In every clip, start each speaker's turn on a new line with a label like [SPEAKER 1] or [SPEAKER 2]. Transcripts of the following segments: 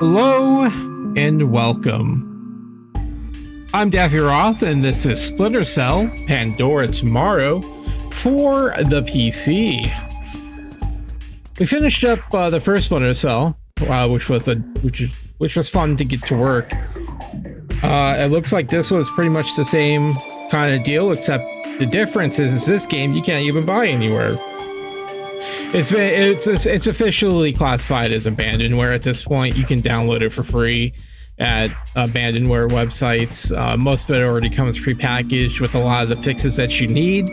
[SPEAKER 1] Hello and welcome. I'm Daffy Roth, and this is Splinter Cell Pandora Tomorrow for the PC. We finished up the first Splinter Cell, which was fun to get to work. It looks like this was pretty much the same kind of deal, except the difference is this game you can't even buy anywhere. It's officially classified as abandonware at this point. You can download it for free at Abandonware websites. Most of it already comes prepackaged with a lot of the fixes that you need.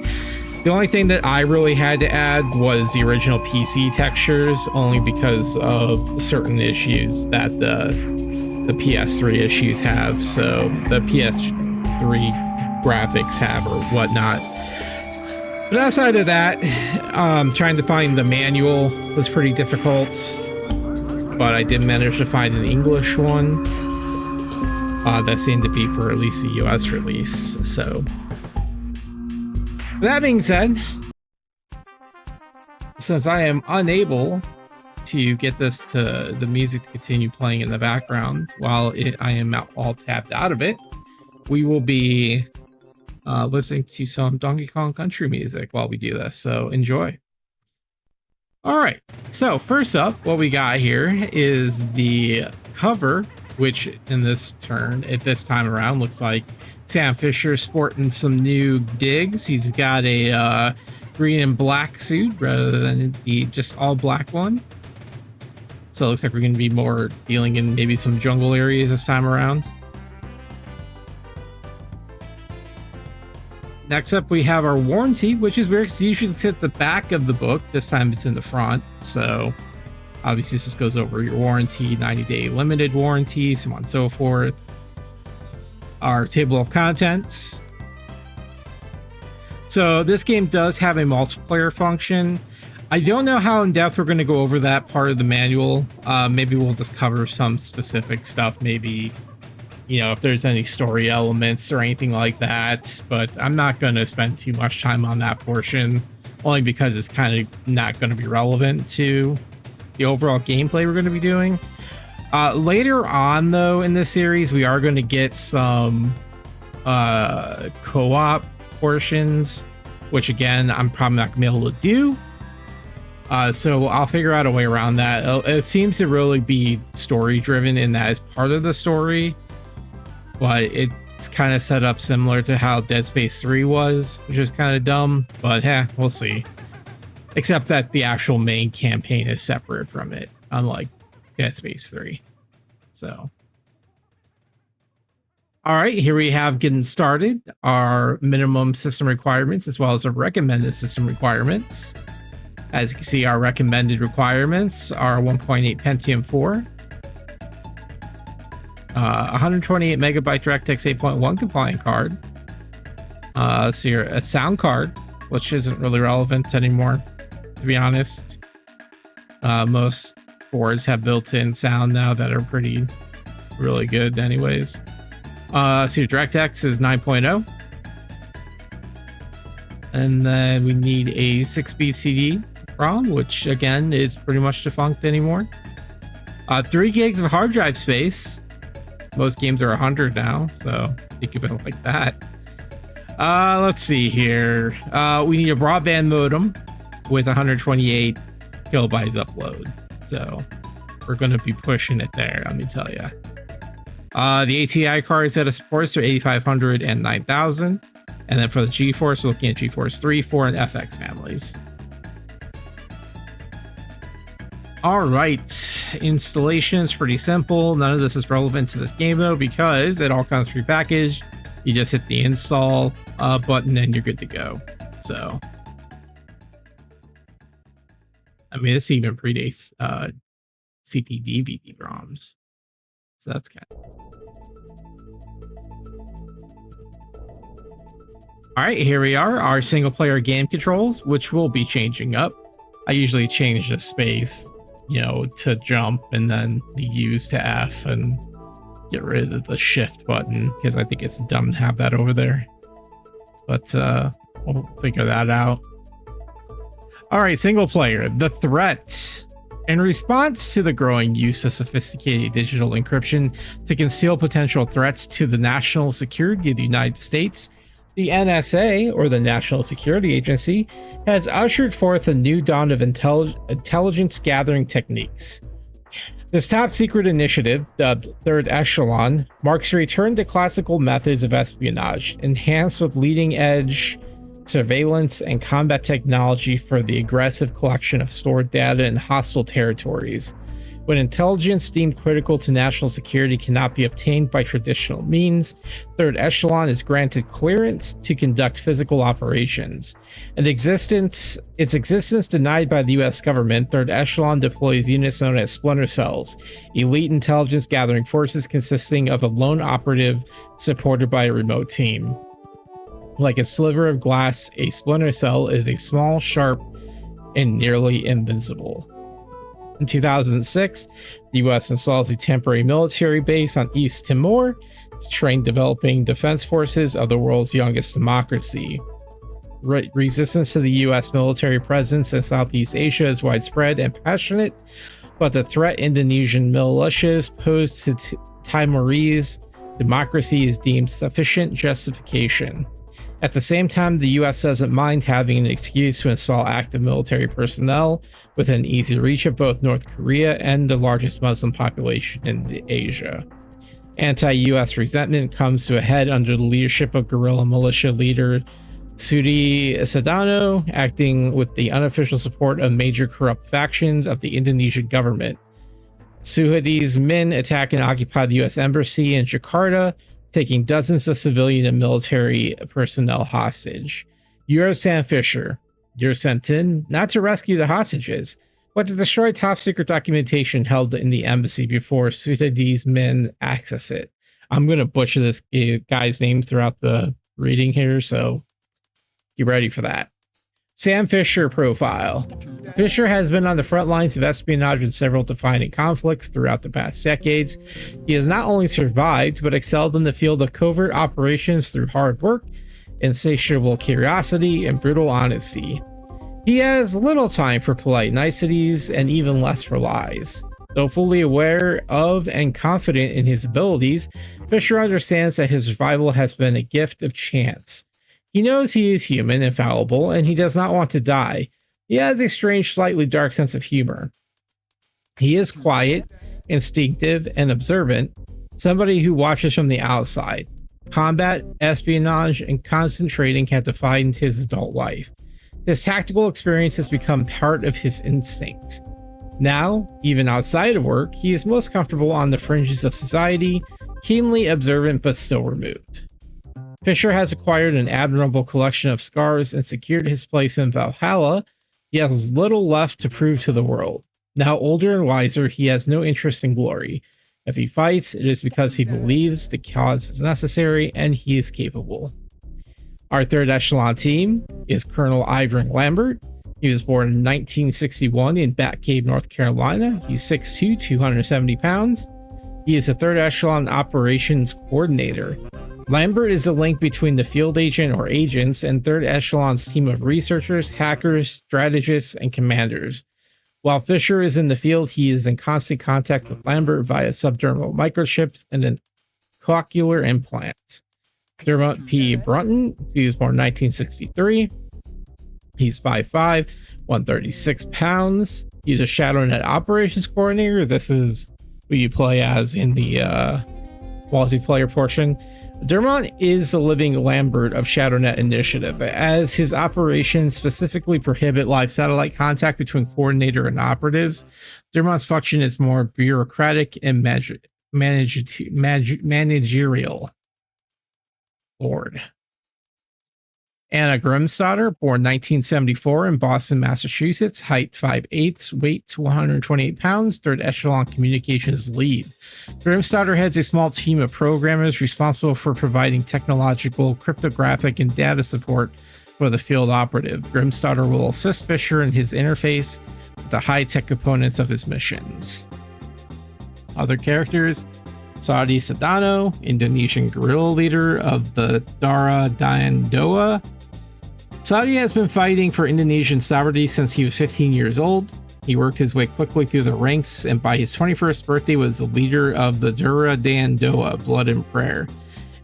[SPEAKER 1] The only thing that I really had to add was the original PC textures, only because of certain issues that the PS3 issues have. So the PS3 graphics have or whatnot. But outside of that, trying to find the manual was pretty difficult, but I did manage to find an English one that seemed to be for at least the US release. So that being said, since I am unable to get the music to continue playing in the background while I am all tapped out of it, we will be listening to some Donkey Kong Country music while we do this, so enjoy. All right, so first up, what we got here is the cover, which at this time around looks like Sam Fisher sporting some new digs. He's got a green and black suit rather than the just all black one. So it looks like we're going to be more dealing in maybe some jungle areas this time around. Next up, we have our warranty, which is weird because usually it's at the back of the book. This time it's in the front. So obviously this just goes over your warranty, 90-day limited warranty, so on and so forth. Our table of contents. So this game does have a multiplayer function. I don't know how in depth we're going to go over that part of the manual. Maybe we'll just cover some specific stuff, maybe, you know, if there's any story elements or anything like that, but I'm not going to spend too much time on that portion, only because it's kind of not going to be relevant to the overall gameplay we're going to be doing. Later on, though, in this series, we are going to get some co-op portions, which again, I'm probably not going to be able to do. So I'll figure out a way around that. It seems to really be story driven in that it's part of the story, but it's kind of set up similar to how Dead Space 3 was, which is kind of dumb, but we'll see. Except that the actual main campaign is separate from it, unlike Dead Space 3. So, all right, here we have getting started, our minimum system requirements as well as our recommended system requirements. As you can see, our recommended requirements are 1.8 Pentium 4, 128 megabyte DirectX 8.1 compliant card. Let's see here, a sound card, which isn't really relevant anymore, to be honest. Most boards have built-in sound now that are really good anyways. Let's see, DirectX is 9.0. And then we need a 6-beat CD-ROM, which again is pretty much defunct anymore. 3 gigs of hard drive space. Most games are 100 now, so think of it like that. Let's see here. We need a broadband modem with 128 kilobytes upload. So we're going to be pushing it there, let me tell you. The ATI cards that it supports are 8500 and 9000. And then for the GeForce, we're looking at GeForce 3, 4, and FX families. All right, installation is pretty simple. None of this is relevant to this game though, because it all comes prepackaged. You just hit the install button and you're good to go. So, I mean, this even predates CT-DVD ROMs. So that's kind of... All right, here we are, our single player game controls, which will be changing up. I usually change the space, you know, to jump, and then the U's to F, and get rid of the shift button because I think it's dumb to have that over there. But we'll figure that out. All right, single player. The threat In response to the growing use of sophisticated digital encryption to conceal potential threats to the national security of the United States, the NSA, or the National Security Agency, has ushered forth a new dawn of intelligence gathering techniques. This top secret initiative, dubbed Third Echelon, marks a return to classical methods of espionage, enhanced with leading edge surveillance and combat technology for the aggressive collection of stored data in hostile territories. When intelligence deemed critical to national security cannot be obtained by traditional means, Third Echelon is granted clearance to conduct physical operations. Its existence denied by the US government, Third Echelon deploys units known as Splinter Cells, elite intelligence gathering forces consisting of a lone operative supported by a remote team. Like a sliver of glass, a Splinter Cell is a small, sharp, and nearly invincible. In 2006, the US installs a temporary military base on East Timor to train developing defense forces of the world's youngest democracy. Resistance to the US military presence in Southeast Asia is widespread and passionate, but the threat Indonesian militias pose to Timorese democracy is deemed sufficient justification. At the same time, the US doesn't mind having an excuse to install active military personnel within easy reach of both North Korea and the largest Muslim population in Asia. Anti-US resentment comes to a head under the leadership of guerrilla militia leader Sudi Sadano, acting with the unofficial support of major corrupt factions of the Indonesian government. Suhadi's men attack and occupy the US embassy in Jakarta, taking dozens of civilian and military personnel hostage. You're Sam Fisher. You're sent in not to rescue the hostages, but to destroy top secret documentation held in the embassy before Sudadi's men access it. I'm going to butcher this guy's name throughout the reading here, so get ready for that. Sam Fisher profile. Fisher has been on the front lines of espionage in several defining conflicts throughout the past decades. He has not only survived, but excelled in the field of covert operations through hard work, insatiable curiosity, and brutal honesty. He has little time for polite niceties and even less for lies. Though fully aware of and confident in his abilities, Fisher understands that his survival has been a gift of chance. He knows he is human and fallible, and he does not want to die. He has a strange, slightly dark sense of humor. He is quiet, instinctive, and observant, somebody who watches from the outside. Combat, espionage, and constant trading have defined his adult life. His tactical experience has become part of his instinct. Now, even outside of work, he is most comfortable on the fringes of society, keenly observant but still removed. Fisher has acquired an admirable collection of scars and secured his place in Valhalla. He has little left to prove to the world. Now older and wiser, he has no interest in glory. If he fights, it is because he believes the cause is necessary and he is capable. Our Third Echelon team is Colonel Ivan Lambert. He was born in 1961 in Batcave, North Carolina. He's 6'2", 270 pounds. He is the Third Echelon Operations Coordinator. Lambert is a link between the field agent or agents and Third Echelon's team of researchers, hackers, strategists, and commanders. While Fisher is in the field, he is in constant contact with Lambert via subdermal microchips and then cochlear implants. Dermot P. Brunton, he was born in 1963. He's 5'5", 136 pounds. He's a ShadowNet Operations Coordinator. This is who you play as in the multiplayer portion. Dermot is the living Lambert of ShadowNet Initiative, as his operations specifically prohibit live satellite contact between coordinator and operatives. Dermot's function is more bureaucratic and managerial. Lord. Anna Grimstadter, born 1974 in Boston, Massachusetts, height 5'8", weight 128 pounds, Third Echelon Communications lead. Grimstadter heads a small team of programmers responsible for providing technological, cryptographic, and data support for the field operative. Grimstadter will assist Fisher in his interface with the high-tech components of his missions. Other characters: Sudi Sadano, Indonesian guerrilla leader of the Dara Dayandoa. Sudi has been fighting for Indonesian sovereignty since he was 15 years old. He worked his way quickly through the ranks, and by his 21st birthday was the leader of the Dura Dan Doa, Blood and Prayer.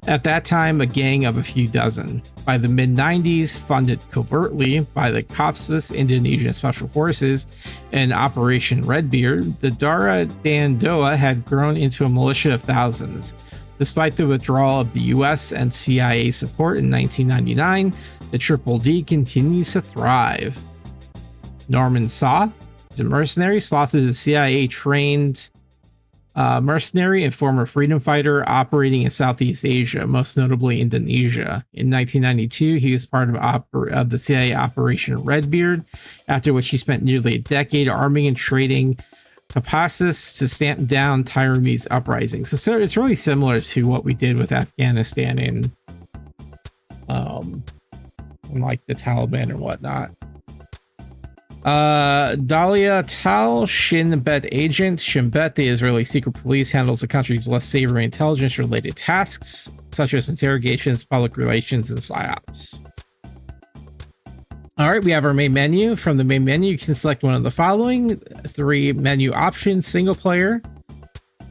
[SPEAKER 1] At that time, a gang of a few dozen. By the mid-90s, funded covertly by the Kopsus Indonesian Special Forces and Operation Redbeard, the Dara Dan Doa had grown into a militia of thousands. Despite the withdrawal of the US and CIA support in 1999, the Triple D continues to thrive. Norman Soth is a mercenary. Sloth is a CIA-trained mercenary and former freedom fighter operating in Southeast Asia, most notably Indonesia. In 1992, he was part of the CIA Operation Redbeard, after which he spent nearly a decade arming and trading Kopassus to stamp down Taiwanese uprisings. So it's really similar to what we did with Afghanistan and like the Taliban and whatnot. Dalia Tal, Shin Bet agent. Shin Bet, the Israeli secret police, handles the country's less savory intelligence-related tasks, such as interrogations, public relations, and psyops. All right, we have our main menu. From the main menu, you can select one of the following 3 menu options: single player,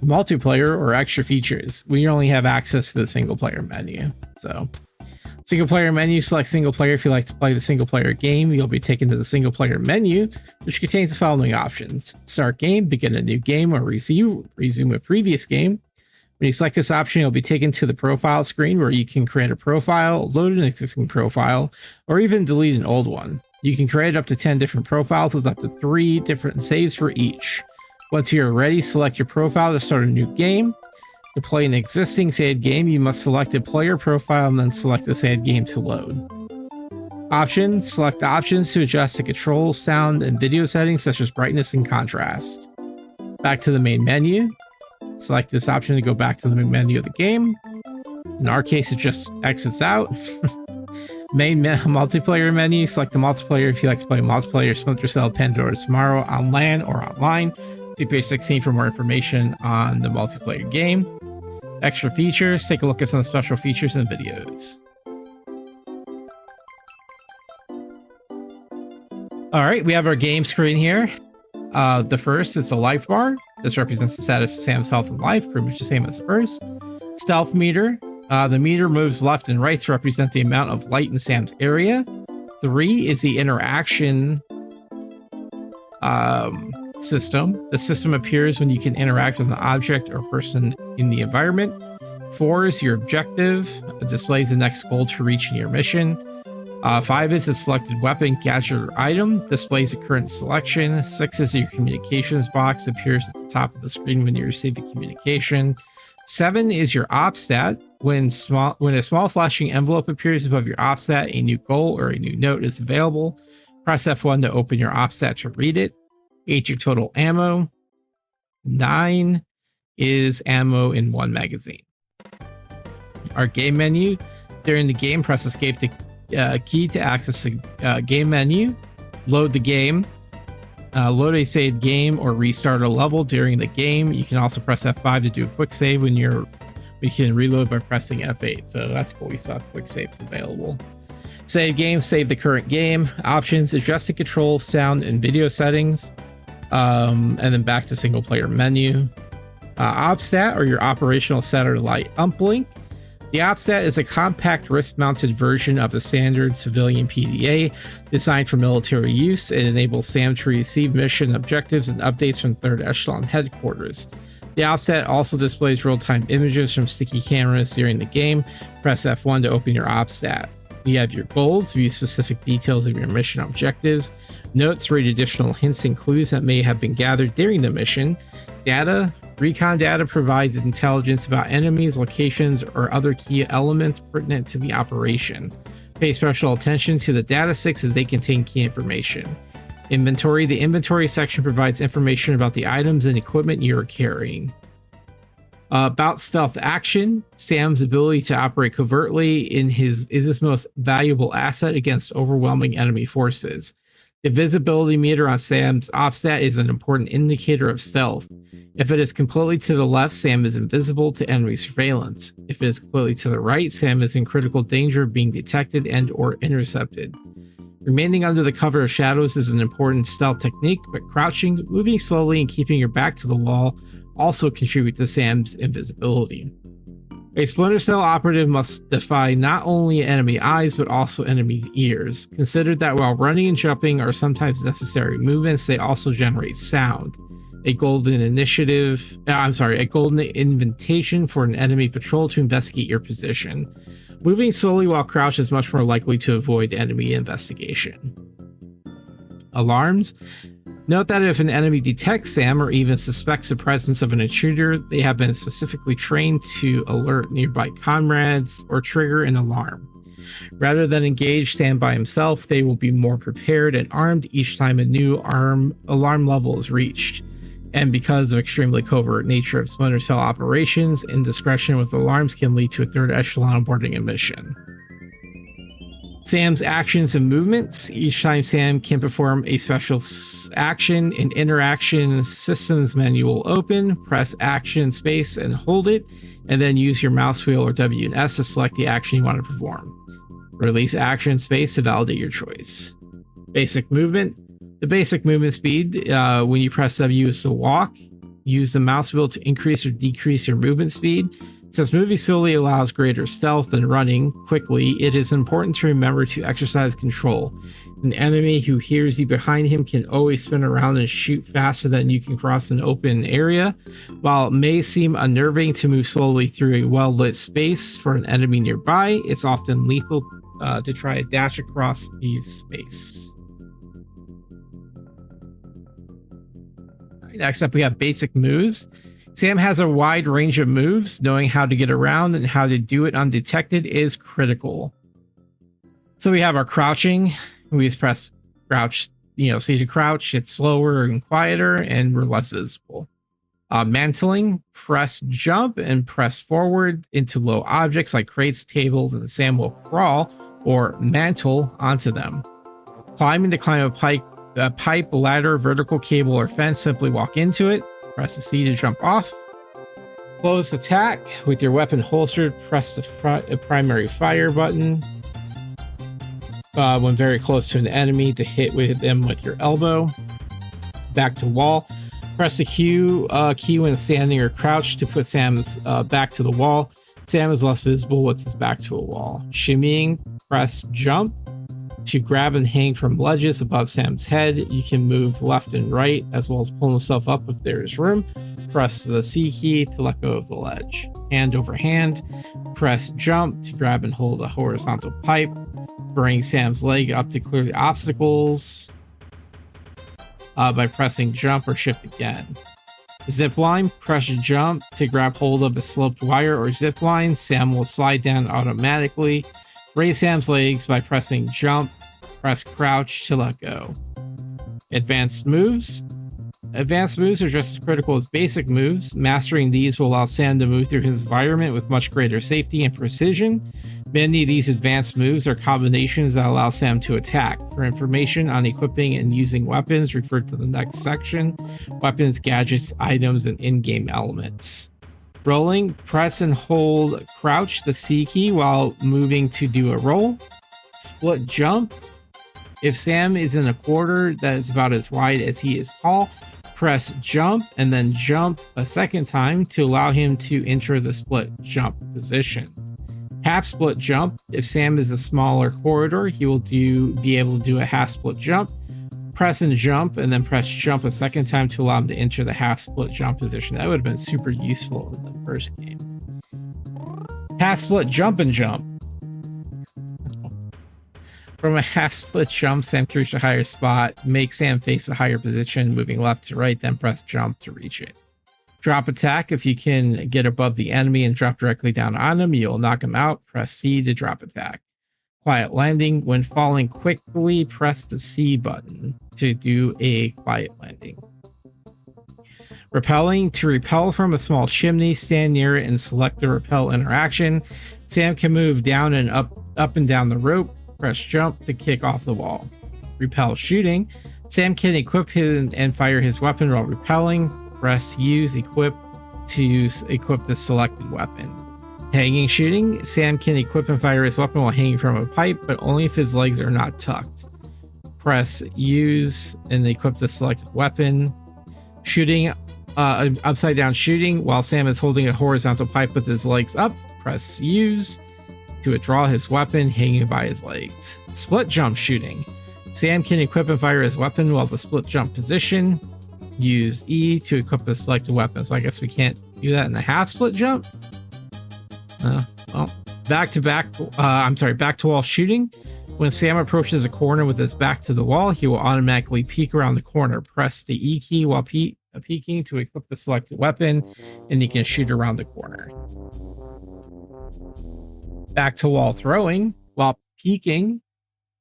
[SPEAKER 1] multiplayer, or extra features. We only have access to the single player menu. So single player menu, select single player. If you like to play the single player game, you'll be taken to the single player menu, which contains the following options: start game, begin a new game, or resume a previous game. When you select this option, you'll be taken to the profile screen where you can create a profile, load an existing profile, or even delete an old one. You can create up to 10 different profiles with up to 3 different saves for each. Once you're ready, select your profile to start a new game. To play an existing saved game, you must select a player profile and then select the saved game to load. Options: select options to adjust the control, sound, and video settings such as brightness and contrast. Back to the main menu. Select this option to go back to the main menu of the game. In our case, it just exits out. Multiplayer menu. Select the multiplayer if you like to play multiplayer Splinter Cell Pandora Tomorrow on LAN or online. See page 16 for more information on the multiplayer game. Extra features. Take a look at some special features and videos. All right, we have our game screen here. The first is the life bar. This represents the status of Sam's health and life, pretty much the same as the first. Stealth meter. The meter moves left and right to represent the amount of light in Sam's area. 3 is the interaction system. The system appears when you can interact with an object or person in the environment. 4 is your objective. It displays the next goal to reach in your mission. 5 is a selected weapon, gadget, or item. Displays a current selection. 6 is your communications box. Appears at the top of the screen when you receive a communication. 7 is your op stat. When a small flashing envelope appears above your op stat, a new goal or a new note is available. Press F1 to open your op stat to read it. 8 your total ammo. 9 is ammo in 1 magazine. Our game menu. During the game, press escape to key to access the game menu. Load the game. Load a saved game or restart a level during the game. You can also press F5 to do a quick save when you can reload by pressing F8. So that's cool. We still have quick saves available. Save game, save the current game. Options: adjust the control, sound, and video settings. And then back to single player menu. OpStat, or your operational satellite uplink. The OpStat is a compact wrist-mounted version of the standard civilian PDA designed for military use. It enables SAM to receive mission objectives and updates from third echelon headquarters. The OpStat also displays real-time images from sticky cameras during the game. Press F1 to open your OpStat. You have your goals, view specific details of your mission objectives. Notes read additional hints and clues that may have been gathered during the mission. Data. Recon data provides intelligence about enemies, locations, or other key elements pertinent to the operation. Pay special attention to the data sticks as they contain key information. Inventory. The inventory section provides information about the items and equipment you are carrying. About stealth action. Sam's ability to operate covertly is his most valuable asset against overwhelming enemy forces. The visibility meter on Sam's OpStat is an important indicator of stealth. If it is completely to the left, Sam is invisible to enemy surveillance. If it is completely to the right, Sam is in critical danger of being detected and or intercepted. Remaining under the cover of shadows is an important stealth technique, but crouching, moving slowly, and keeping your back to the wall also contribute to Sam's invisibility. A Splinter Cell operative must defy not only enemy eyes, but also enemy ears. Consider that while running and jumping are sometimes necessary movements, they also generate sound. A golden invitation for an enemy patrol to investigate your position. Moving slowly while crouched is much more likely to avoid enemy investigation. Alarms. Note that if an enemy detects Sam or even suspects the presence of an intruder, they have been specifically trained to alert nearby comrades or trigger an alarm. Rather than engage Sam by himself, they will be more prepared and armed each time a new alarm level is reached. And because of extremely covert nature of Splinter Cell operations, indiscretion with alarms can lead to a third echelon boarding a mission. Sam's actions and movements. Each time Sam can perform a special action, an interaction systems menu will open. Press action space and hold it, and then use your mouse wheel or W and S to select the action you want to perform. Release action space to validate your choice. Basic movement. The basic movement speed when you press W is to walk. Use the mouse wheel to increase or decrease your movement speed. Since moving slowly allows greater stealth than running quickly, it is important to remember to exercise control. An enemy who hears you behind him can always spin around and shoot faster than you can cross an open area. While it may seem unnerving to move slowly through a well-lit space for an enemy nearby, it's often lethal to try to dash across the space. Next up, we have basic moves. Sam has a wide range of moves. Knowing how to get around and how to do it undetected is critical. So we have our crouching. We just press crouch, C to crouch. It's slower and quieter, and we're less visible. Mantling, press jump and press forward into low objects like crates, tables, and Sam will crawl or mantle onto them. Climbing to climb a pipe, ladder, vertical cable, or fence, simply walk into it. Press the C to jump off. Close attack. With your weapon holstered, press the primary fire button when very close to an enemy to hit with them with your elbow. Back to wall. Press the Q key when standing or crouched to put Sam's back to the wall. Sam is less visible with his back to a wall. Shimmying, press jump to grab and hang from ledges above Sam's head. You can move left and right, as well as pull himself up if there is room. Press the C key to let go of the ledge. Hand over hand, press jump to grab and hold a horizontal pipe. Bring Sam's leg up to clear the obstacles by pressing jump or shift again. Zip line, press jump to grab hold of a sloped wire or zip line. Sam will slide down automatically. Raise Sam's legs by pressing jump. Press crouch to let go. Advanced moves. Advanced moves are just as critical as basic moves. Mastering these will allow Sam to move through his environment with much greater safety and precision. Many of these advanced moves are combinations that allow Sam to attack. For information on equipping and using weapons, refer to the next section. Weapons, gadgets, items, and in-game elements. Rolling, press and hold crouch, the C key, while moving to do a roll. Split jump. If Sam is in a quarter that is about as wide as he is tall, press jump and then jump a second time to allow him to enter the split jump position. Half split jump. If Sam is a smaller corridor, he will be able to do a half split jump. Press and jump, and then press jump a second time to allow him to enter the half split jump position. That would have been super useful in the first game. Half split jump and jump. From a half split jump, Sam can reach a higher spot. Make Sam face a higher position, moving left to right, then press jump to reach it. Drop attack. If you can get above the enemy and drop directly down on him, you'll knock him out. Press C to drop attack. Quiet landing. When falling quickly, press the C button to do a quiet landing. Repelling. To repel from a small chimney, stand near it and select the repel interaction. Sam can move down and up and down the rope. Press jump to kick off the wall. Repel shooting. Sam can equip and fire his weapon while repelling. Press use equip to equip the selected weapon. Hanging shooting. Sam can equip and fire his weapon while hanging from a pipe, but only if his legs are not tucked. press use and equip the selected weapon. Shooting, upside down shooting while Sam is holding a horizontal pipe with his legs up. Press use to withdraw his weapon hanging by his legs. Split jump shooting. Sam can equip and fire his weapon while the split jump position. Use E to equip the selected weapon. So I guess we can't do that in the half split jump. Well, back to wall shooting. When Sam approaches a corner with his back to the wall, he will automatically peek around the corner. Press the E key while peeking to equip the selected weapon, and he can shoot around the corner. Back to wall throwing. While peeking,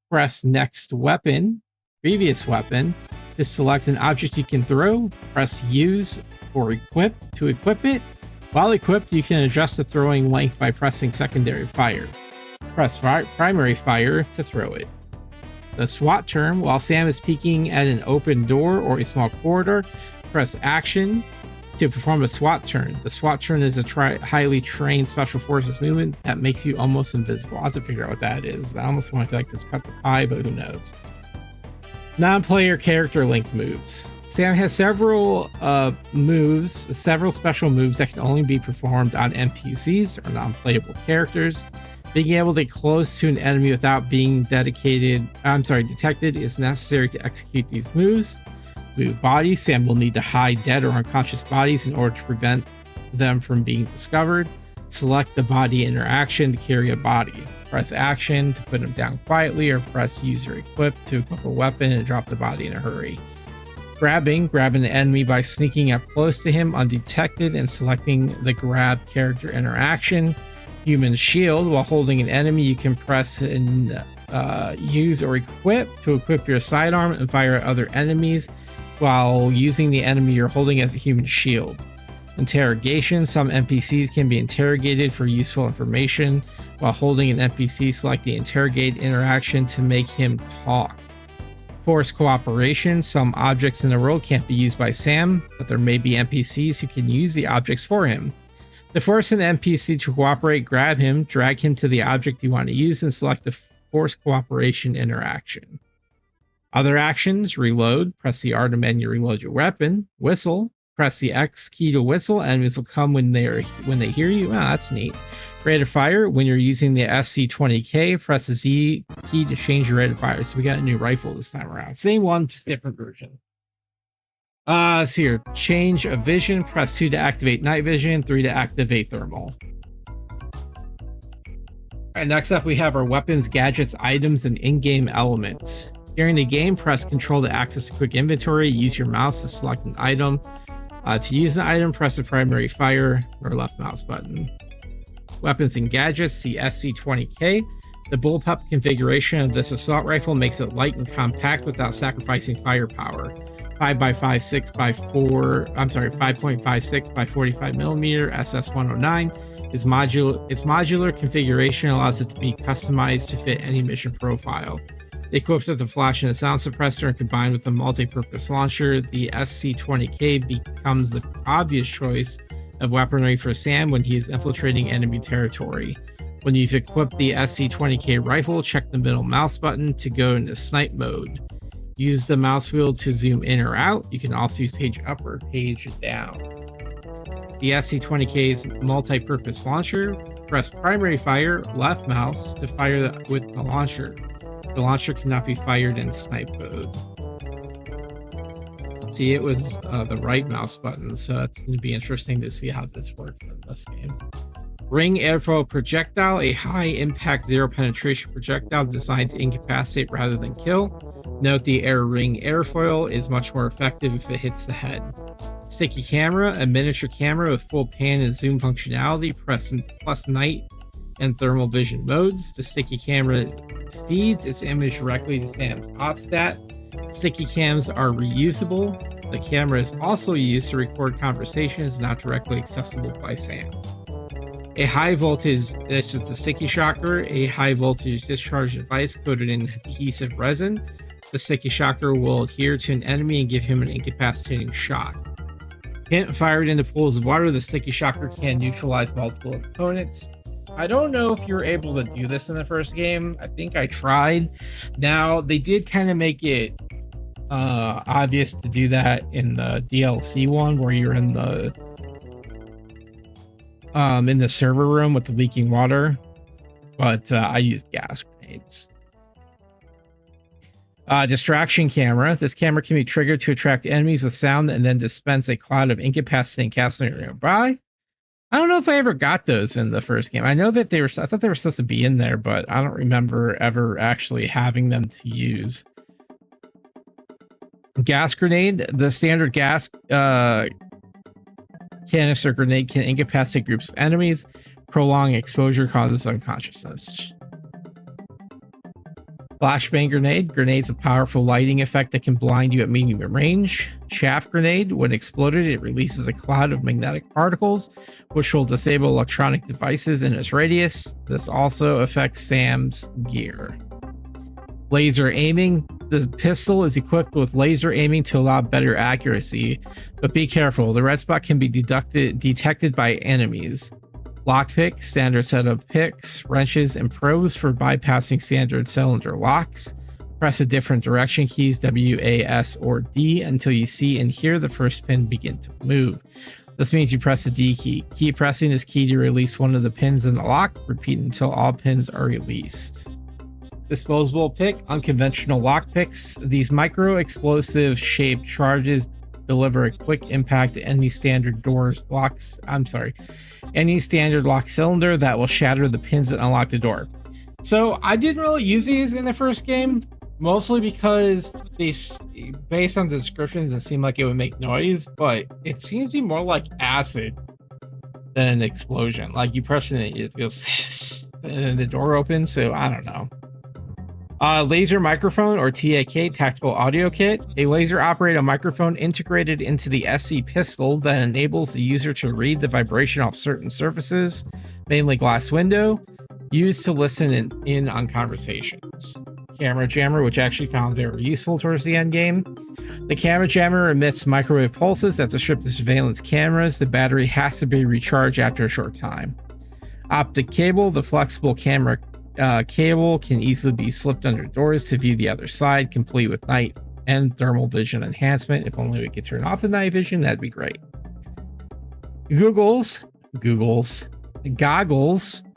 [SPEAKER 1] press next weapon, previous weapon. To select an object you can throw, press use or equip to equip it. While equipped, you can adjust the throwing length by pressing secondary fire. Press primary fire to throw it. The SWAT term. While Sam is peeking at an open door or a small corridor, press action to perform a SWAT turn. The SWAT turn is a highly trained special forces movement that makes you almost invisible. I'll have to figure out what that is. I almost want to feel like this cut the pie, but who knows. Non-player character linked moves. Sam has several special moves that can only be performed on NPCs or non-playable characters. Being able to get close to an enemy without being detected is necessary to execute these moves. Move bodies. Sam will need to hide dead or unconscious bodies in order to prevent them from being discovered. Select the body interaction to carry a body. Press action to put him down quietly, or press use or equip to equip a weapon and drop the body in a hurry. Grabbing. Grab an enemy by sneaking up close to him undetected and selecting the grab character interaction. Human shield. While holding an enemy, you can press and use or equip to equip your sidearm and fire at other enemies while using the enemy you're holding as a human shield. Interrogation. Some NPCs can be interrogated for useful information. While holding an NPC, select the interrogate interaction to make him talk. Force cooperation. Some objects in the world can't be used by Sam, but there may be NPCs who can use the objects for him. To force an NPC to cooperate, grab him, drag him to the object you want to use, and select the force cooperation interaction. Other actions. Reload. Press the R to menu reload your weapon. Whistle. Press the X key to whistle. Enemies will come when they hear you. Oh, that's neat. Rate of fire. When you're using the SC20K, press the Z key to change your rate of fire. So we got a new rifle this time around. Same one, just different version. So here, change of vision. Press 2 to activate night vision, 3 to activate thermal. Alright, next up we have our weapons, gadgets, items, and in-game elements. During the game, press Control to access a quick inventory. Use your mouse to select an item. To use an item, press the primary fire or left mouse button. Weapons and gadgets, see SC20K. The bullpup configuration of this assault rifle makes it light and compact without sacrificing firepower. 5.56 by 45mm SS109. Its modular configuration allows it to be customized to fit any mission profile. Equipped with a flash and a sound suppressor and combined with a multi-purpose launcher, the SC20K becomes the obvious choice of weaponry for Sam when he is infiltrating enemy territory. When you've equipped the SC20K rifle, check the middle mouse button to go into snipe mode. Use the mouse wheel to zoom in or out. You can also use page up or page down. The SC20K's multi-purpose launcher, press primary fire, left mouse to fire with the launcher. The launcher cannot be fired in snipe mode. See, it was the right mouse button, so it's going to be interesting to see how this works in this game. Ring airfoil projectile, a high-impact, zero-penetration projectile designed to incapacitate rather than kill. Note the air ring airfoil is much more effective if it hits the head. Sticky camera, a miniature camera with full pan and zoom functionality, plus night and thermal vision modes. The sticky camera feeds its image directly to Sam's OpStat. Sticky cams are reusable. The camera is also used to record conversations not directly accessible by Sam. A high voltage, this is the sticky shocker, a high voltage discharge device coated in adhesive resin. The sticky shocker will adhere to an enemy and give him an incapacitating shock. Hint, fired into pools of water, the sticky shocker can neutralize multiple opponents. I don't know if you were able to do this in the first game. I think I tried. Now they did kind of make it obvious to do that in the DLC one, where you're in the server room with the leaking water, but I used gas grenades. Distraction camera. This camera can be triggered to attract enemies with sound and then dispense a cloud of incapacitating gas nearby. I don't know if I ever got those in the first game. I know that I thought they were supposed to be in there, but I don't remember ever actually having them to use. Gas grenade. The standard gas canister grenade can incapacitate groups of enemies. Prolonged exposure causes unconsciousness. Flashbang grenade. Grenade's a powerful lighting effect that can blind you at medium range. Chaff grenade. When exploded, it releases a cloud of magnetic particles, which will disable electronic devices in its radius. This also affects Sam's gear. Laser aiming. The pistol is equipped with laser aiming to allow better accuracy, but be careful. The red spot can be detected by enemies. Lockpick, standard set of picks, wrenches, and probes for bypassing standard cylinder locks. Press the different direction keys W, A, S, or D until you see and hear the first pin begin to move. This means you press the D key. Keep pressing this key to release one of the pins in the lock. Repeat until all pins are released. Disposable pick, unconventional lock picks. These micro explosive shaped charges deliver a quick impact to any standard lock cylinder that will shatter the pins that unlock the door. So I didn't really use these in the first game, mostly because based on the descriptions, it seemed like it would make noise, but it seems to be more like acid than an explosion. Like you press it, it goes and then the door opens. So I don't know. Laser microphone, or TAK, tactical audio kit. A laser operated microphone integrated into the SC pistol that enables the user to read the vibration off certain surfaces, mainly glass window, used to listen in on conversations. Camera jammer, which I actually found very useful towards the end game. The camera jammer emits microwave pulses that disrupt the surveillance cameras. The battery has to be recharged after a short time. Optic cable, the flexible camera cable can easily be slipped under doors to view the other side, complete with night and thermal vision enhancement. If only we could turn off the night vision, that'd be great. Goggles,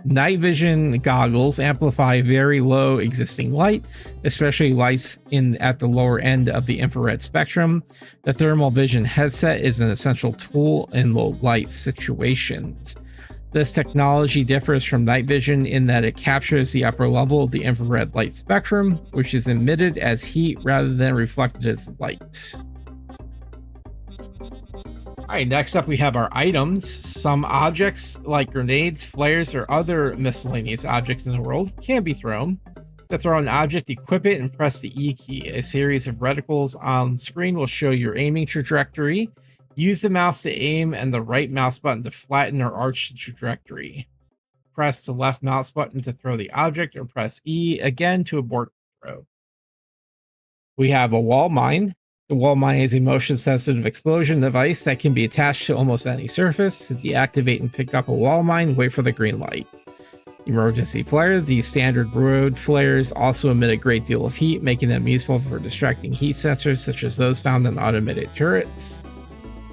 [SPEAKER 1] night vision goggles amplify very low existing light, especially lights at the lower end of the infrared spectrum. The thermal vision headset is an essential tool in low light situations. This technology differs from night vision in that it captures the upper level of the infrared light spectrum, which is emitted as heat rather than reflected as light. Alright, next up we have our items. Some objects like grenades, flares, or other miscellaneous objects in the world can be thrown. To throw an object, equip it and press the E key. A series of reticles on screen will show your aiming trajectory. Use the mouse to aim and the right mouse button to flatten or arch the trajectory. Press the left mouse button to throw the object, or press E again to abort the throw. We have a wall mine. The wall mine is a motion-sensitive explosion device that can be attached to almost any surface. To deactivate and pick up a wall mine, wait for the green light. Emergency flare. These standard road flares also emit a great deal of heat, making them useful for distracting heat sensors such as those found in automated turrets.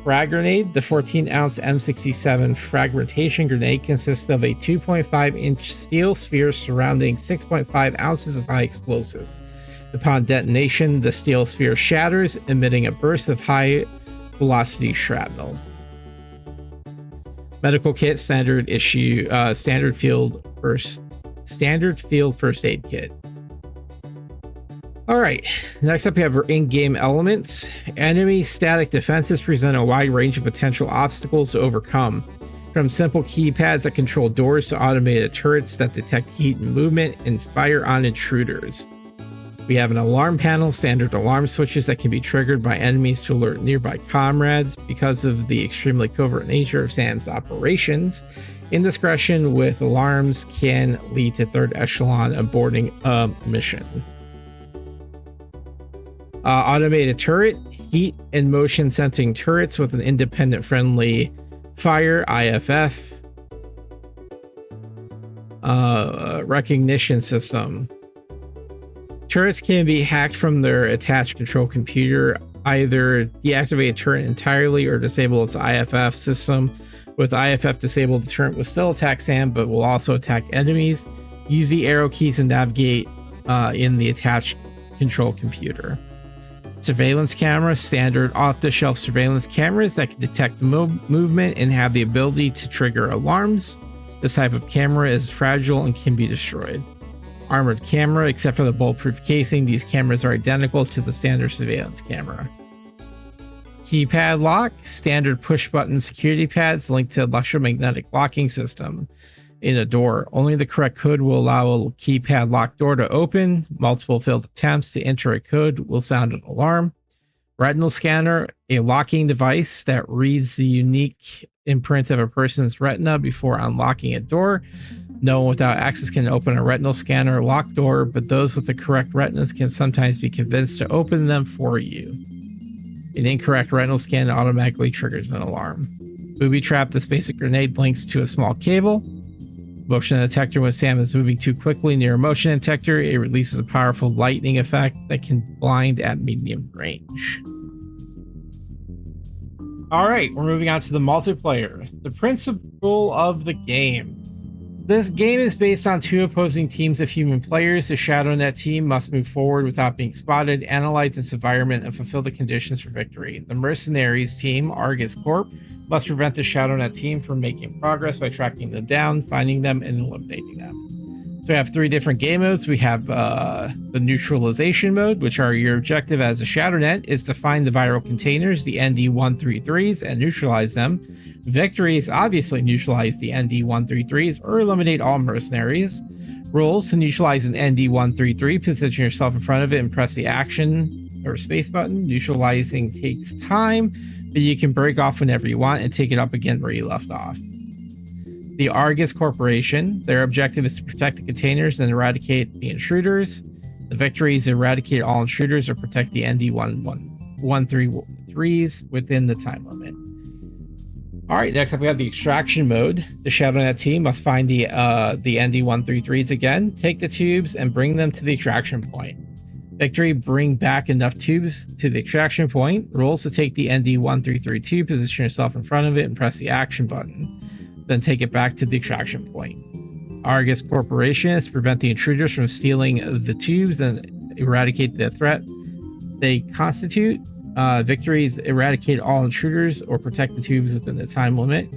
[SPEAKER 1] Frag grenade. The 14-ounce M67 fragmentation grenade consists of a 2.5-inch steel sphere surrounding 6.5 ounces of high explosive. Upon detonation, the steel sphere shatters, emitting a burst of high-velocity shrapnel. Medical kit, standard field first aid kit. All right, next up we have our in-game elements. Enemy static defenses present a wide range of potential obstacles to overcome, from simple keypads that control doors to automated turrets that detect heat and movement and fire on intruders. We have an alarm panel, standard alarm switches that can be triggered by enemies to alert nearby comrades. Because of the extremely covert nature of Sam's operations, indiscretion with alarms can lead to third echelon aborting a mission. Automated turret, heat and motion sensing turrets with an independent friendly fire, IFF. recognition system. Turrets can be hacked from their attached control computer. Either deactivate a turret entirely or disable its IFF system. With IFF disabled, the turret will still attack Sam, but will also attack enemies. Use the arrow keys and navigate in the attached control computer. Surveillance camera, standard off-the-shelf surveillance cameras that can detect movement and have the ability to trigger alarms. This type of camera is fragile and can be destroyed. Armored camera, except for the bulletproof casing, these cameras are identical to the standard surveillance camera. Keypad lock, standard push-button security pads linked to electromagnetic locking system in a door. Only the correct code will allow a keypad lock door to open. Multiple failed attempts to enter a code will sound an alarm. Retinal scanner, a locking device that reads the unique imprint of a person's retina before unlocking a door. No one without access can open a retinal scanner lock door, but those with the correct retinas can sometimes be convinced to open them for you. An incorrect retinal scan automatically triggers an alarm. Booby trap, this basic grenade links to a small cable. Motion detector, when Sam is moving too quickly near a motion detector, it releases a powerful lightning effect that can blind at medium range. Alright, we're moving on to the multiplayer. The principle of the game. This game is based on two opposing teams of human players. The ShadowNet team must move forward without being spotted, analyze its environment, and fulfill the conditions for victory. The Mercenaries team, Argus Corp, must prevent the ShadowNet team from making progress by tracking them down, finding them, and eliminating them. So we have three different game modes. We have the neutralization mode, which are your objective as a ShadowNet is to find the viral containers, the ND133s, and neutralize them. Victory is obviously neutralize the ND133s or eliminate all mercenaries. Rules: to neutralize an ND133, position yourself in front of it and press the action or space button. Neutralizing takes time, but you can break off whenever you want and take it up again where you left off. The Argus Corporation, their objective is to protect the containers and eradicate the intruders. The victory is eradicate all intruders or protect the ND133s within the time limit. Alright, next up we have the extraction mode. The ShadowNet team must find the ND133s again, take the tubes, and bring them to the extraction point. Victory, bring back enough tubes to the extraction point. Rules: to take the ND133 tube, position yourself in front of it, and press the action button. Then take it back to the extraction point. Argus Corporation is to prevent the intruders from stealing the tubes and eradicate the threat they constitute. Victories: eradicate all intruders or protect the tubes within the time limit.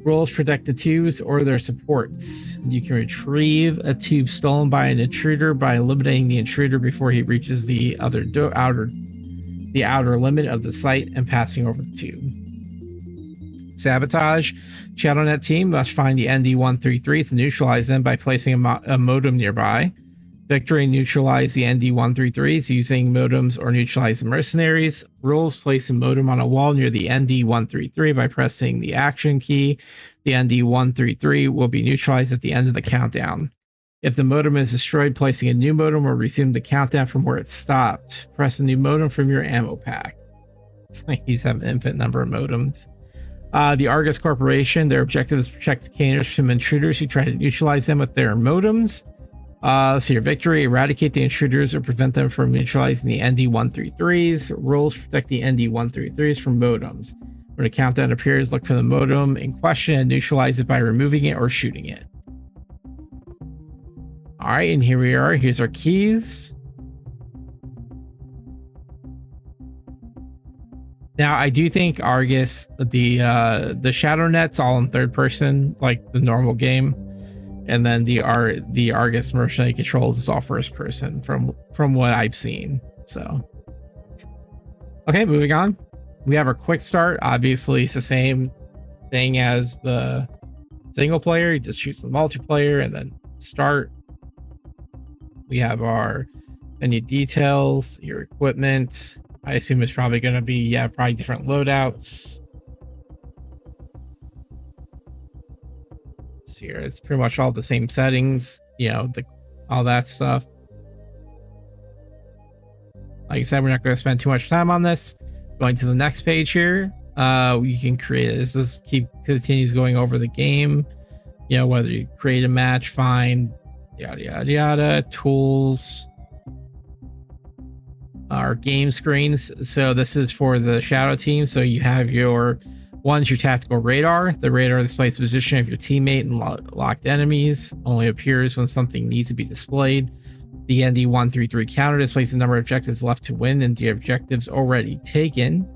[SPEAKER 1] Rules: protect the tubes or their supports. You can retrieve a tube stolen by an intruder by eliminating the intruder before he reaches the outer limit of the site and passing over the tube. Sabotage: ShadowNet team must find the ND133s and neutralize them by placing a modem nearby. Victory: neutralize the ND133s using modems or neutralize the mercenaries. Rules: place a modem on a wall near the ND133 by pressing the action key. The ND133 will be neutralized at the end of the countdown. If the modem is destroyed, placing a new modem will resume the countdown from where it stopped. Press a new modem from your ammo pack. It's like these have an infinite number of modems. The Argus Corporation, their objective is to protect containers from intruders who try to neutralize them with their modems. So your victory: eradicate the intruders or prevent them from neutralizing the ND133s. Rules: protect the ND133s from modems. When a countdown appears, look for the modem in question and neutralize it by removing it or shooting it. Alright, and here we are. Here's our keys. Now, I do think Argus, the ShadowNet's all in third person, like the normal game. And then the Argus Mercenary Controls is all first person from what I've seen. So, okay, moving on. We have our quick start. Obviously, it's the same thing as the single player. You just choose the multiplayer and then start. We have our menu details, your equipment. I assume it's probably going to be, probably different loadouts. Here, it's pretty much all the same settings, all that stuff. Like I said, we're not going to spend too much time on this. Going to the next page here, you can create this. Continues going over the game. You know, whether you create a match, find yada yada yada, tools, our game screens. So this is for the shadow team. So you have your tactical radar. The radar displays the position of your teammate and locked enemies. Only appears when something needs to be displayed. The ND133 counter displays the number of objectives left to win and the objectives already taken.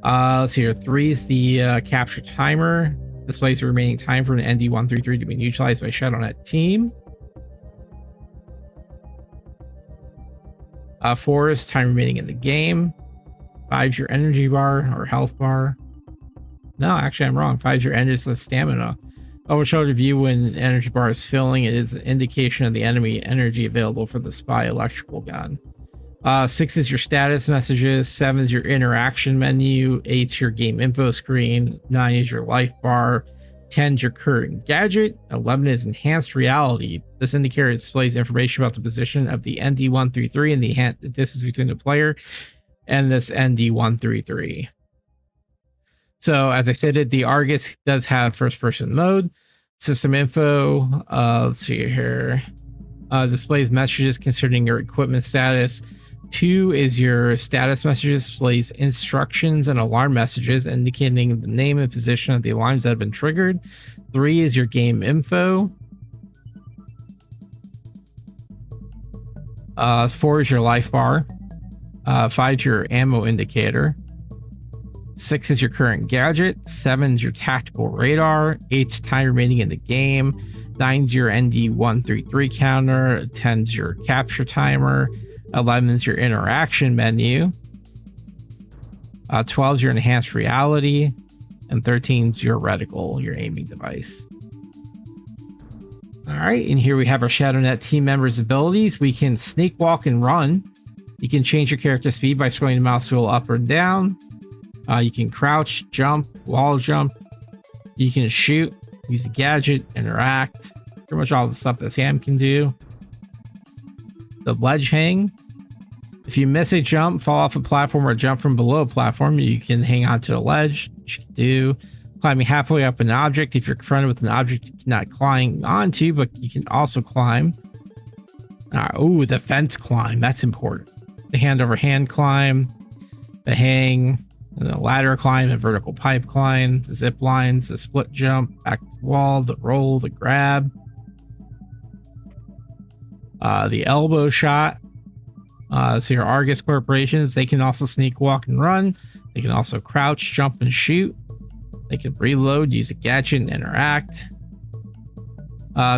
[SPEAKER 1] Let's see here. 3 is the capture timer. Displays the remaining time for an ND133 to be neutralized by ShadowNet team. 4 is time remaining in the game. 5 is your energy bar or health bar. No, actually, I'm wrong. 5 is your endless stamina. Over shoulder view when an energy bar is filling. It is an indication of the enemy energy available for the spy electrical gun. 6 is your status messages. 7 is your interaction menu. 8 is your game info screen. 9 is your life bar. 10 is your current gadget. 11 is enhanced reality. This indicator displays information about the position of the ND133 and the distance between the player and this ND133. So as I said, the Argus does have first person mode. System info, let's see here. Displays messages concerning your equipment status. 2 is your status messages, displays instructions and alarm messages indicating the name and position of the alarms that have been triggered. 3 is your game info. 4 is your life bar. 5 is your ammo indicator. 6 is your current gadget. 7 is your tactical radar. 8 is time remaining in the game. 9 is your ND133 counter. 10 is your capture timer. 11 is your interaction menu. 12 is your enhanced reality. And 13 is your reticle, your aiming device. All right, and here we have our ShadowNet team members' abilities. We can sneak, walk, and run. You can change your character speed by scrolling the mouse wheel up or down. You can crouch, jump, wall jump. You can shoot, use the gadget, interact. Pretty much all the stuff that Sam can do. The ledge hang. If you miss a jump, fall off a platform, or jump from below a platform, you can hang on to the ledge, which you can do. Climbing halfway up an object. If you're confronted with an object you cannot climb onto, but you can also climb. Ooh, the fence climb. That's important. The hand over hand climb. The hang. And the ladder climb, the vertical pipe climb, the zip lines, the split jump, back to the wall, the roll, the grab, the elbow shot. So your Argus corporations, they can also sneak, walk, and run. They can also crouch, jump, and shoot. They can reload, use a gadget, and interact.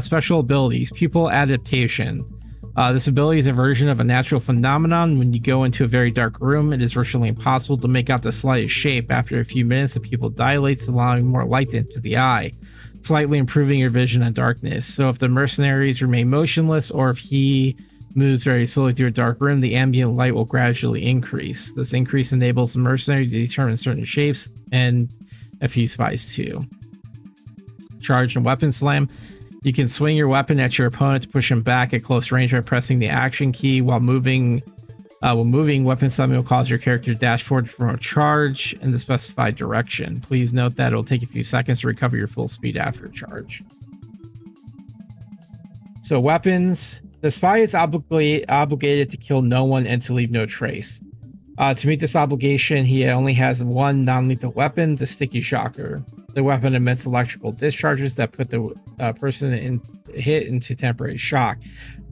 [SPEAKER 1] Special abilities, pupil adaptation. This ability is a version of a natural phenomenon. When you go into a very dark room, it is virtually impossible to make out the slightest shape. After a few minutes, the pupil dilates, allowing more light into the eye, slightly improving your vision in darkness. So if the mercenaries remain motionless, or if he moves very slowly through a dark room, the ambient light will gradually increase. This increase enables the mercenary to determine certain shapes and a few spies too. Charge and weapon slam. You can swing your weapon at your opponent to push him back at close range by pressing the action key. While moving, weapon slamming will cause your character to dash forward from a charge in the specified direction. Please note that it will take a few seconds to recover your full speed after a charge. So weapons. The spy is obligated to kill no one and to leave no trace. To meet this obligation, he only has one non-lethal weapon, the sticky shocker. The weapon emits electrical discharges that put the person hit into temporary shock.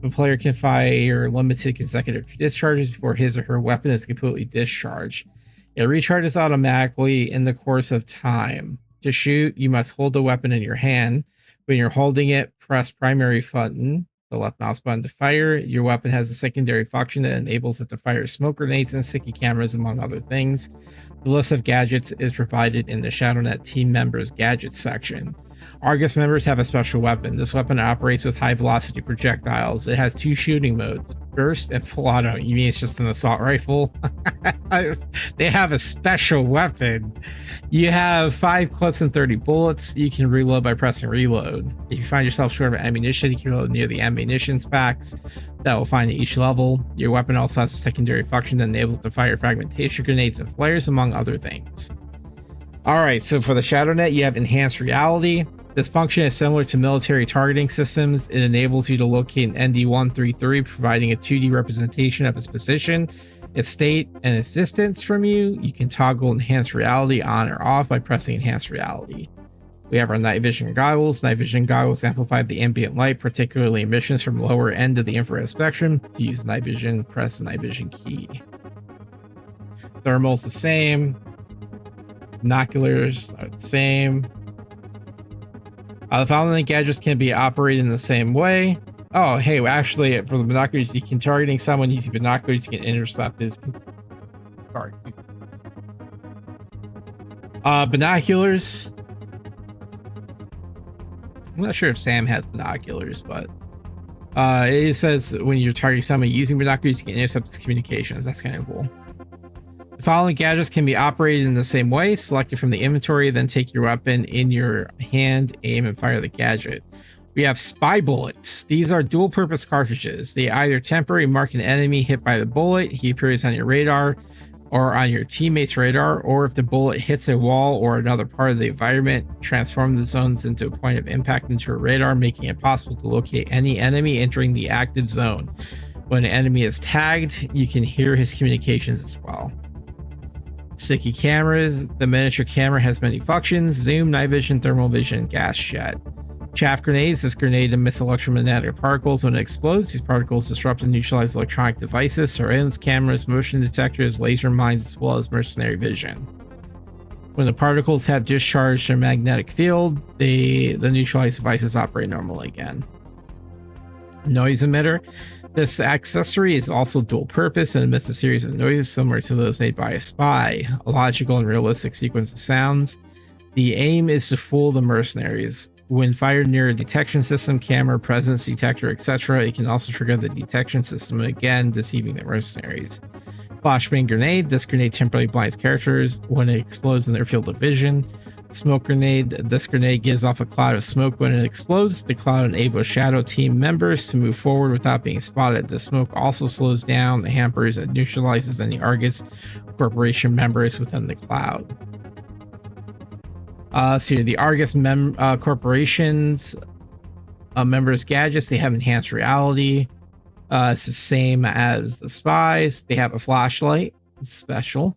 [SPEAKER 1] The player can fire limited consecutive discharges before his or her weapon is completely discharged. It recharges automatically in the course of time. To shoot, you must hold the weapon in your hand. When you're holding it, press primary button, the left mouse button, to fire. Your weapon has a secondary function that enables it to fire smoke grenades and sticky cameras, among other things. The list of gadgets is provided in the ShadowNet team members gadgets section. Argus members have a special weapon. This weapon operates with high velocity projectiles. It has 2 shooting modes, burst and full auto. You mean it's just an assault rifle? They have a special weapon. You have 5 clips and 30 bullets. You can reload by pressing reload. If you find yourself short of ammunition, you can reload near the ammunition packs that will find at each level. Your weapon also has a secondary function that enables it to fire fragmentation grenades and flares, among other things. All right, so for the ShadowNet, you have enhanced reality. This function is similar to military targeting systems. It enables you to locate an ND133, providing a 2D representation of its position, its state, and its distance from you. You can toggle enhanced reality on or off by pressing enhanced reality. We have our night vision goggles. Night vision goggles amplify the ambient light, particularly emissions from the lower end of the infrared spectrum. To use night vision, press the night vision key. Thermal's the same. Binoculars are the same. The following gadgets can be operated in the same way. Oh, hey, well, actually, for the binoculars, you can targeting someone using binoculars, you can intercept his target. Binoculars. I'm not sure if Sam has binoculars, but it says when you're targeting someone using binoculars, you can intercept his communications. That's kind of cool. The following gadgets can be operated in the same way. Select it from the inventory, then take your weapon in your hand, aim, and fire the gadget. We have spy bullets. These are dual purpose cartridges. They either temporarily mark an enemy hit by the bullet, he appears on your radar or on your teammate's radar, or if the bullet hits a wall or another part of the environment, transform the zones into a point of impact into a radar, making it possible to locate any enemy entering the active zone. When an enemy is tagged, you can hear his communications as well. Sticky cameras. The miniature camera has many functions: zoom, night vision, thermal vision, gas jet. Chaff grenades. This grenade emits electromagnetic particles. When it explodes, these particles disrupt and neutralize electronic devices, surveillance cameras, motion detectors, laser mines, as well as mercenary vision. When the particles have discharged their magnetic field, the neutralized devices operate normally again. Noise emitter. This accessory is also dual purpose and emits a series of noises similar to those made by a spy, a logical and realistic sequence of sounds. The aim is to fool the mercenaries. When fired near a detection system, camera, presence detector, etc., it can also trigger the detection system, again deceiving the mercenaries. Flashbang grenade. This grenade temporarily blinds characters when it explodes in their field of vision. Smoke grenade. This grenade gives off a cloud of smoke when it explodes. The cloud enables shadow team members to move forward without being spotted. The smoke also slows down the hampers and neutralizes any Argus Corporation members within the cloud. So the Argus Corporation's members' gadgets, they have enhanced reality. It's the same as the spies. They have a flashlight. It's special.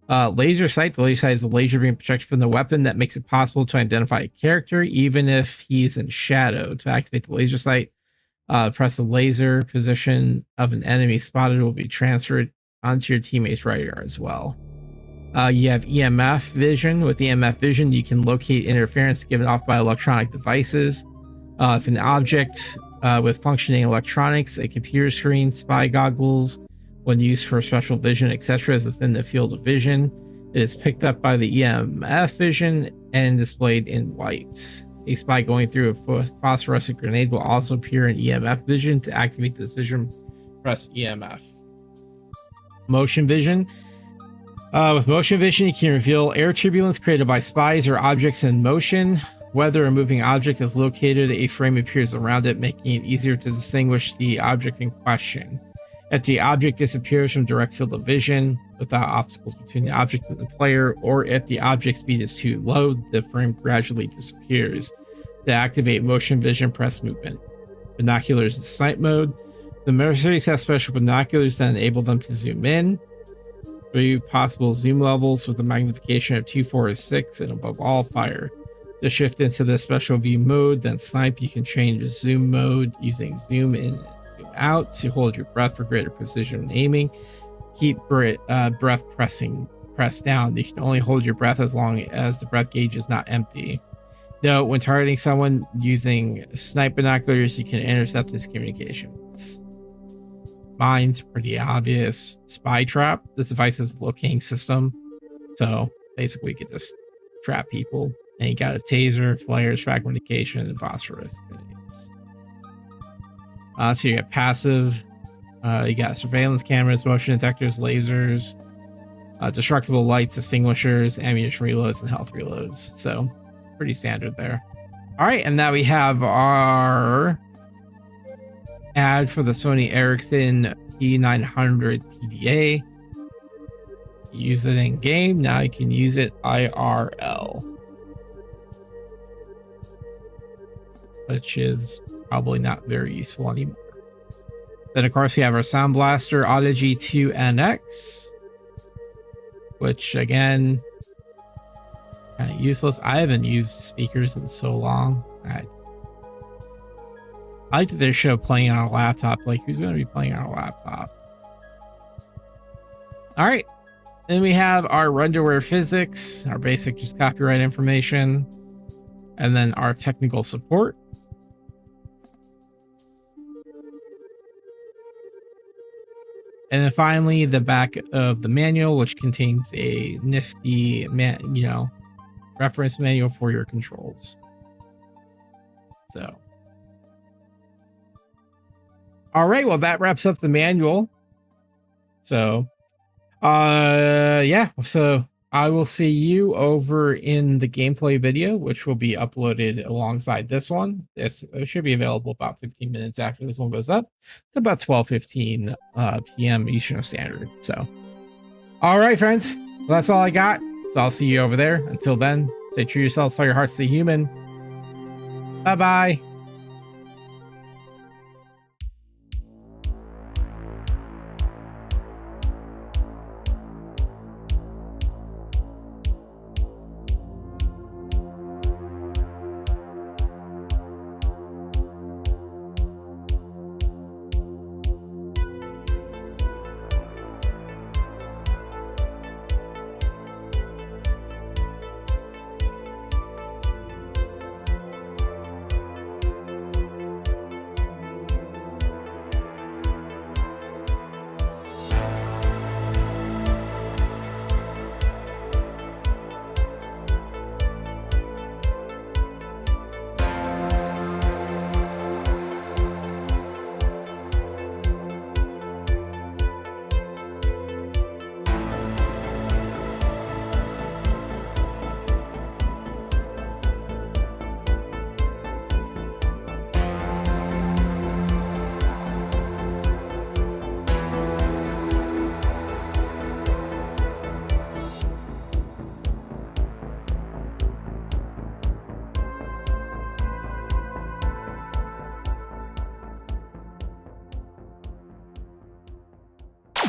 [SPEAKER 1] Laser sight. The laser sight is a laser beam projected from the weapon that makes it possible to identify a character even if he's in shadow. To activate the laser sight, press the laser. Position of an enemy spotted will be transferred onto your teammate's radar as well. You have EMF vision. With EMF vision, you can locate interference given off by electronic devices. If an object with functioning electronics, a computer screen, spy goggles, when used for special vision, etc., is within the field of vision, it is picked up by the EMF vision and displayed in white. A spy going through a phosphorescent grenade will also appear in EMF vision. To activate this vision, press EMF. Motion vision. With motion vision, you can reveal air turbulence created by spies or objects in motion. Whether a moving object is located, a frame appears around it, making it easier to distinguish the object in question. If the object disappears from direct field of vision without obstacles between the object and the player, or if the object speed is too low, the frame gradually disappears. To activate motion vision, press movement. Binoculars is sight mode. The mercenaries have special binoculars that enable them to zoom in. 3 possible zoom levels with a magnification of 2, 4, or 6, and above all, fire. To shift into the special view mode, then snipe, you can change zoom mode using zoom in and zoom out to hold your breath for greater precision when aiming. Keep breath pressed down. You can only hold your breath as long as the breath gauge is not empty. Note, when targeting someone using snipe binoculars, you can intercept his communications. Mine's pretty obvious. Spy trap. This device is a locating system. So basically, you could just trap people. And you got a taser, flares, fragmentation, and phosphorus grenades. So you got passive. You got surveillance cameras, motion detectors, lasers, destructible lights, extinguishers, ammunition reloads, and health reloads. So pretty standard there. All right, and now we have our ad for the Sony Ericsson P900 PDA. use it in game. Now you can use it IRL, which is probably not very useful anymore. Then of course we have our Sound Blaster Audigy 2 NX, which again, kind of useless. I haven't used speakers in so long. I like that they show playing on a laptop. Like, who's going to be playing on a laptop? All right. Then we have our renderware physics, our basic just copyright information, and then our technical support. And then finally, the back of the manual, which contains a nifty, reference manual for your controls. So, all right. Well, that wraps up the manual. So, yeah. So I will see you over in the gameplay video, which will be uploaded alongside this one. This should be available about 15 minutes after this one goes up. It's about 12:15 p.m. Eastern Standard. So, all right, friends. Well, that's all I got. So I'll see you over there. Until then, stay true to yourself. Tell your hearts stay human. Bye-bye.